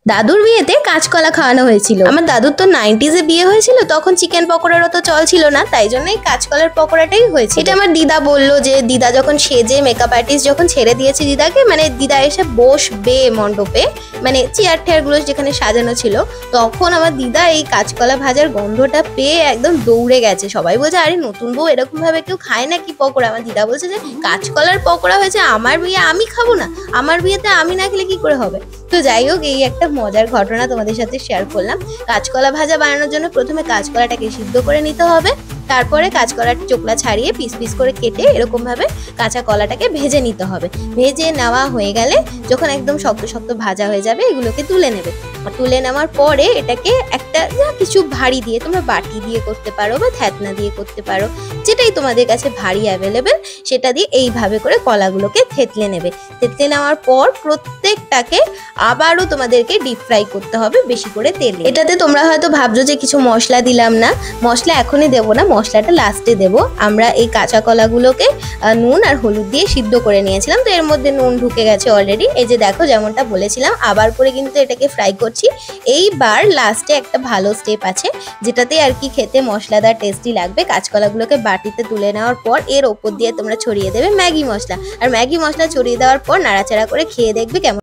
দাদুর বিয়েতে কাঁচকলা খাওয়ানো হয়েছিল। আমার দাদুর তো 90s বিয়ে হয়েছিল, তখন চিকেন পকোড়ারও তো চল ছিল না, তাই জন্য এই কাঁচকলার পকোড়াটাই হয়েছে। এটা আমার দিদা বললো যে দিদা যখন সেজে মেকআপ আর্টিস্ট যখন ছেড়ে দিয়েছে দিদাকে, মানে দিদা এসে বসবে মণ্ডপে, মানে চেয়ার টেয়ার গুলো যেখানে সাজানো ছিল, তখন আমার দিদা এই কাঁচকলা ভাজার গন্ধটা পেয়ে একদম দৌড়ে গেছে। সবাই বলছে আরে নতুন বউ এরকম ভাবে কেউ খায় না কি পকোড়া? আমার দিদা বলছে যে কাঁচকলার পকোড়া হয়েছে, আমার বিয়ে আমি খাবো না, আমার বিয়েতে আমি না খেলে কি করে হবে? তো যাই হোক, এই একটা মজার ঘটনা তোমাদের সাথে শেয়ার করলাম। কাঁচকলা ভাজা বানানোর জন্য প্রথমে কাঁচকলাটাকে সিদ্ধ করে নিতে হবে, তারপরে কাঁচকলার চোকলা ছাড়িয়ে পিস পিস করে কেটে এরকম ভাবে কাঁচা কলাটাকে ভেজে নিতে হবে। ভেজে নেওয়া হয়ে গেলে যখন একদম শক্ত শক্ত ভাজা হয়ে যাবে, এগুলোকে তুলে নেবে। তুলে নেওয়ার পরে এটাকে একটা কিছু ভারী দিয়ে, তোমরা বাটি দিয়ে করতে পারো বা থ্যাতনা দিয়ে করতে পারো, যেটাই তোমাদের কাছে ভারী অ্যাভেলেবেল, সেটা দিয়ে এইভাবে করে কলাগুলোকে থেতলে নেবে। থেতলে নেওয়ার পর প্রত্যেকটাকে আবারও তোমাদেরকে ডিপ ফ্রাই করতে হবে বেশি করে তেলে। এটাতে তোমরা হয়তো ভাবছো যে কিছু মশলা দিলাম না, মশলা এখনই দেবো না, মশলাটা লাস্টে দেবো। আমরা এই কাঁচা কলাগুলোকে নুন আর হলুদ দিয়ে সিদ্ধ করে নিয়েছিলাম, তো এর মধ্যে নুন ঢুকে গেছে অলরেডি। এই যে দেখো, যেমনটা বলেছিলাম আবার করে কিন্তু এটাকে ফ্রাই করছি। এইবার লাস্টে একটা ভালো স্টেপ আছে, যেটাতে আর কি খেতে মশলাদার টেস্টি লাগবে। কাঁচকলাগুলোকে বাটিতে তুলে নেওয়ার পর এর ওপর দিয়ে তোমরা ছড়িয়ে দেবে ম্যাগি মশলা, আর ম্যাগি মশলা ছড়িয়ে দেওয়ার পর নাড়াচাড়া করে খেয়ে দেখবে কেমন।